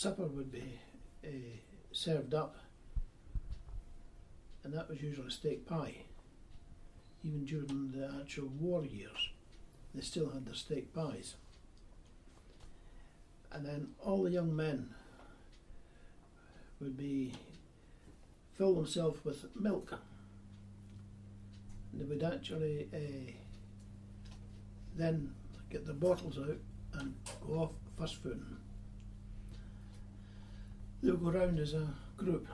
supper would be served up, and that was usually steak pie. Even during the actual war years, they still had their steak pies. And then all the young men would fill themselves with milk. And they would actually then get their bottles out and go off first footing. They would go round as a group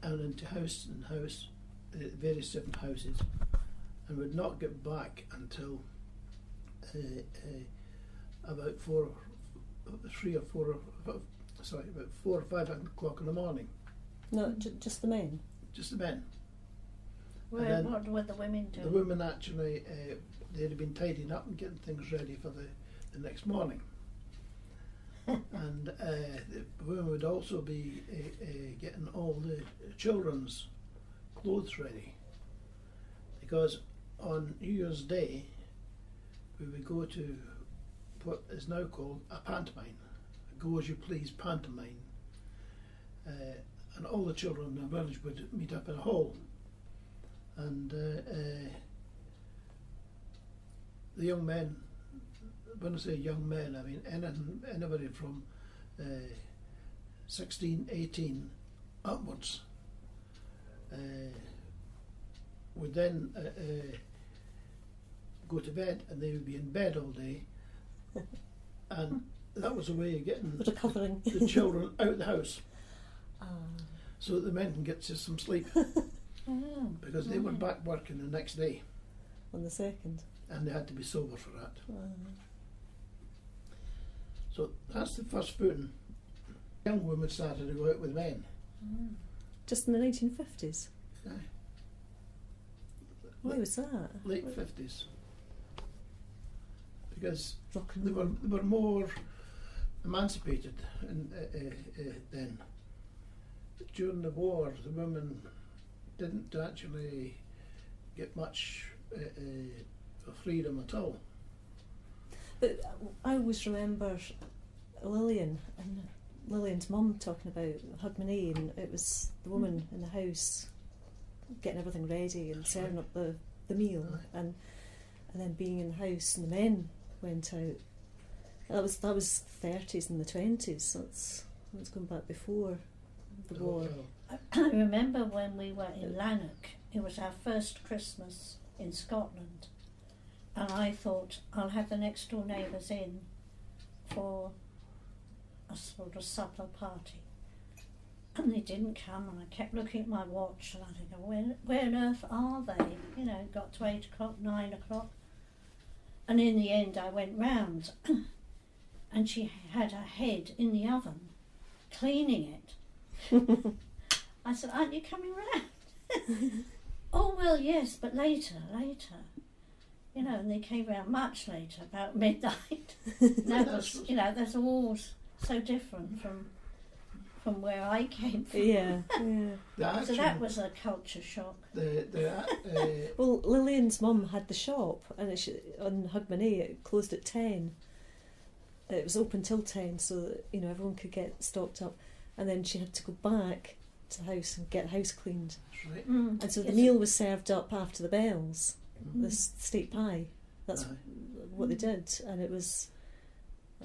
and into house and house, various different houses, and would not get back until about 4 or 5 o'clock in the morning. No, just the men? Just the men. What were the women doing? The women actually, they'd have been tidying up and getting things ready for the next morning. And the women would also be getting all the children's clothes ready, because on New Year's Day we would go to what is now called a pantomime, a go as you please pantomime, and all the children in the village would meet up in a hall, and the young men, when I say young men, I mean anybody from 16, 18 upwards would then go to bed, and they would be in bed all day, and that was a way of getting recovering the children out of the house, so that the men can get some sleep, because they were back working the next day on the 2nd, and they had to be sober for that. So that's the first footing. Young women started to go out with men. Just in the 1950s? Aye. Why was that? Late 50s. Because Rock and they roll. were more emancipated then. During the war, the women didn't actually get much freedom at all. But I always remember Lillian and Lillian's mum talking about Hogmanay, and it was the woman in the house getting everything ready and serving up the meal, and then being in the house, and the men went out. That was 30s and the 20s. That's going back before the war. I remember when we were in Lanark, it was our first Christmas in Scotland, and I thought I'll have the next door neighbours in for a sort of supper party, and they didn't come, and I kept looking at my watch, and I think, where on earth are they? You know, it got to 8 o'clock, 9 o'clock, and in the end I went round and she had her head in the oven cleaning it. I said, aren't you coming round? Oh, well, yes, but later. You know, and they came round much later, about midnight. That was, you know, that's all so different from where I came from. Yeah. So that was a culture shock. Well, Lillian's mum had the shop, and on Hogmanay it closed at 10. It was open till 10, so that, you know, everyone could get stocked up, and then she had to go back to the house and get the house cleaned. That's right. And so the meal was served up after the bells, the steak pie. That's what they did, and it was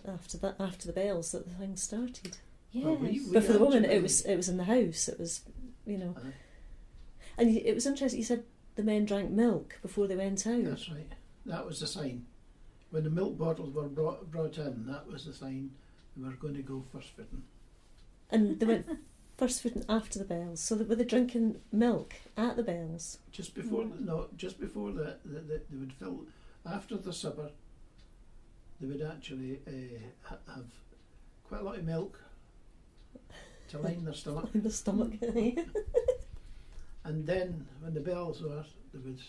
after the bells that the thing started. Yes. Well, But for the woman, it was in the house. It was, you know, and it was interesting. You said the men drank milk before they went out. That's right. That was the sign. When the milk bottles were brought in, that was the sign they were going to go first footing. And they went first footing after the bells. So were they drinking milk at the bells? Just before, just before they would fill, after the supper, they would actually have quite a lot of milk to line their stomach. In the stomach. And then when the bells were, they would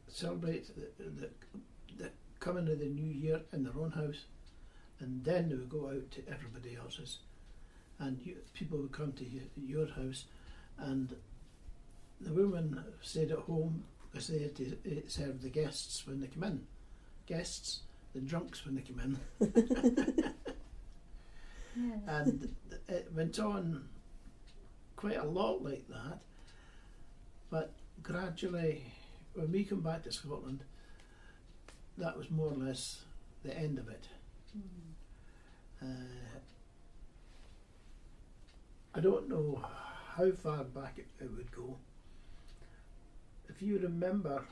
celebrate the coming of the new year in their own house, and then they would go out to everybody else's, and people would come to your house, and the women stayed at home because they had to serve the guests when they come in. The drunks when they come in. And it went on quite a lot like that. But gradually, when we come back to Scotland, that was more or less the end of it. I don't know how far back it would go. If you remember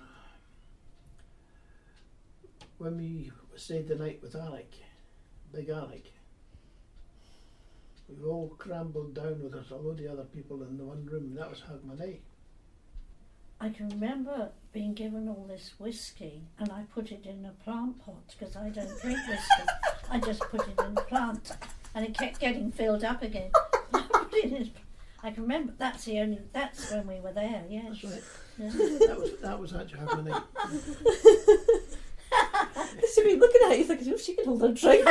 when we stayed the night with Alec, Big Alec, we all crambled down with us, a load of other people in the one room, and that was Hogmanay. I can remember being given all this whiskey, and I put it in a plant pot because I don't drink whiskey. I just put it in the plant, and it kept getting filled up again. I can remember that's when we were there. Yes, That's right. Yeah. That was actually Hogmanay. So we're looking at you thinking, oh, she can hold a drink.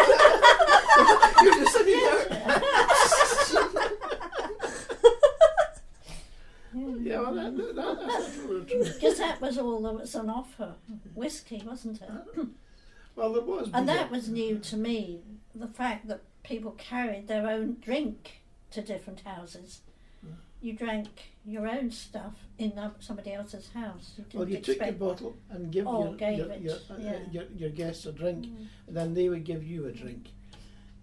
You're just sitting there. Yeah, well, that's absolutely true. Because that was all that was on offer. Whiskey, wasn't it? Well, there was. And beer. that was new to me, the fact that people carried their own drink to different houses. You drank your own stuff in somebody else's house. You didn't Well, you took your expect bottle and give your guests a drink, and then they would give you a drink,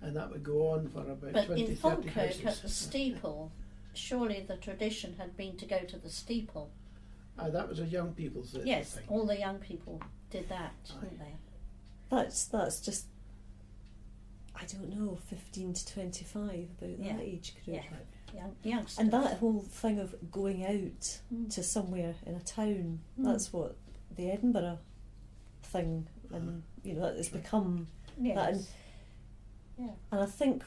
and that would go on for about But 20, in 30 Falkirk, houses. at the steeple, surely the tradition had been to go to the steeple. That was a young people's Yes, thing. all the young people did that, didn't they? That's just, I don't know, 15 to 25, about Yeah. that age group. Yeah. Youngsters. And that whole thing of going out to somewhere in a town, that's what the Edinburgh thing, and that has become that. Yes. And I think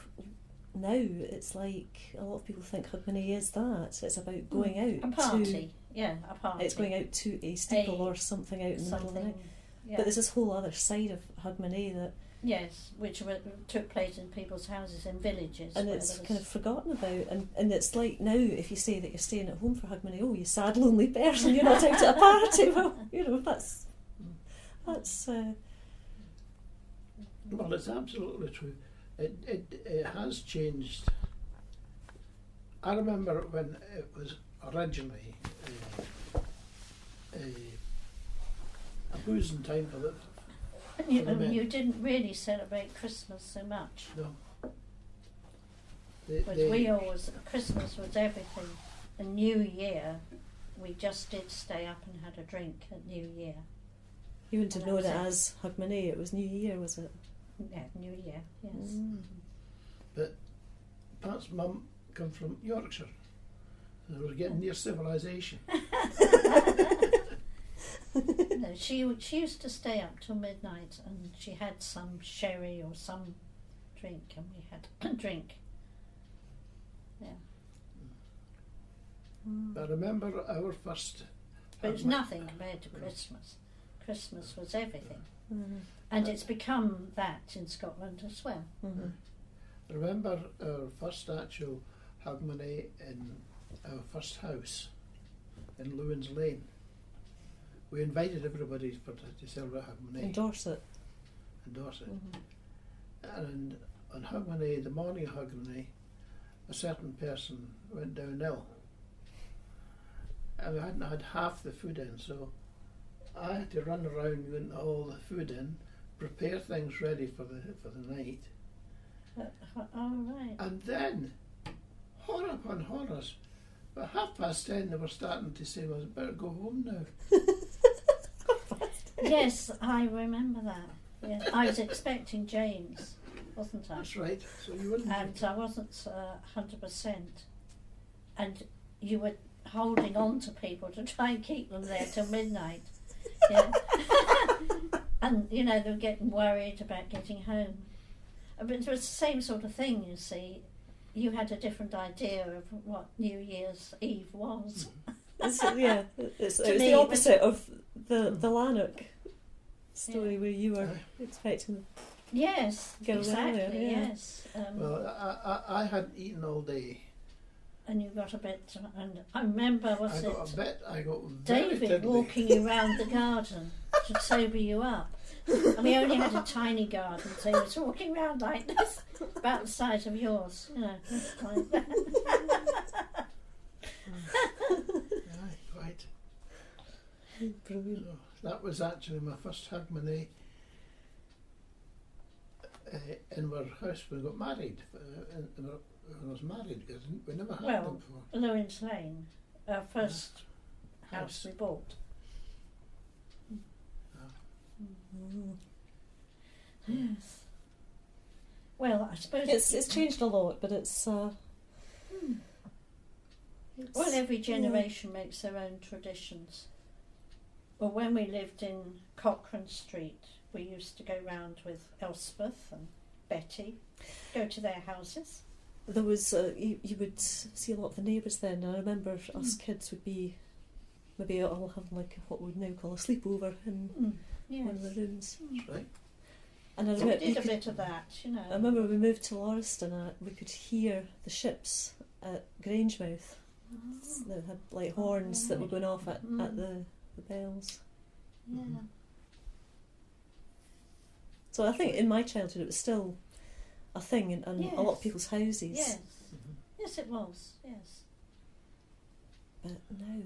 now it's like a lot of people think Hogmanay is that. It's about going out a party. A party. It's going out to a steeple or something out in the middle of the night. Yeah. But there's this whole other side of Hogmanay that. Yes, which took place in people's houses in villages. And it's kind of forgotten about. And it's like now, if you say that you're staying at home for Hogmanay, oh, you sad, lonely person, you're not out at a party. Well, that's. Well, it's absolutely true. It has changed. I remember when it was originally a boozing time for the. And you didn't really celebrate Christmas so much. No. But we always, Christmas was everything. And New Year, we just did stay up and had a drink at New Year. You wouldn't have known it as Hogmanay, it was New Year, was it? Yeah, New Year, yes. But Pat's mum come from Yorkshire. And they were getting near civilization. No, she used to stay up till midnight, and she had some sherry or some drink, and we had a drink. Yeah. But I remember our first. But it's nothing compared to Christmas. Christmas was everything. And it's become that in Scotland as well. I remember our first actual Hogmanay in our first house in Lewins Lane. We invited everybody to celebrate Hogmanay. In Dorset. And on Hogmanay, the morning of Hogmanay, a certain person went down ill. And we hadn't had half the food in, so I had to run around getting all the food in, prepare things ready for the night. Right. And then, horror upon horrors, but 10:30 they were starting to say, well, I better go home now. Yes, I remember that. Yeah. I was expecting James, wasn't I? That's right. So you wouldn't. And I wasn't 100%. And you were holding on to people to try and keep them there till midnight. Yeah. And, they were getting worried about getting home. But it was the same sort of thing, you see. You had a different idea of what New Year's Eve was. It's the opposite of the Lanark story where you were expecting. Yes, Go exactly. earlier, yeah. Yes. Well, I hadn't eaten all day, and you got a bit. And I remember, I got very David tiddly. walking you round the garden to sober you up. And we only had a tiny garden, so he was walking round like this, about the size of yours, you know. Like that. Aye, quite. Brilliant. So that was actually my first Hogmanay in our house when we got married. When I was married, because we never had them before. Lewins Lane, our first house we bought. Mm. Yes. Well, I suppose It's changed a lot, but it's well, every generation makes their own traditions. Well, when we lived in Cochrane Street, we used to go round with Elspeth and Betty, go to their houses. there was you would see a lot of the neighbours then. I remember us kids would be maybe all having like what we would now call a sleepover in Yes. one of the rooms. That's right. And I So we remember did a bit of that, you know. I remember we moved to Lauriston, we could hear the ships at Grangemouth. They had like horns that were going off at the bells. Yeah. So I think in my childhood it was still a thing in a lot of people's houses. Yes. Mhm. Yes, it was. Yes. But now,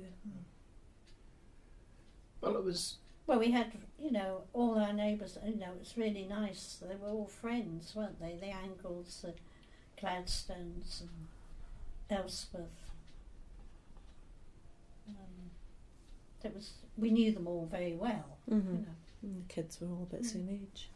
Well, it was. Well, we had, you know, all our neighbours, you know, it was really nice. They were all friends, weren't they? The Angles, the Gladstones and Elspeth. We knew them all very well, you know. And the kids were all a bit same age.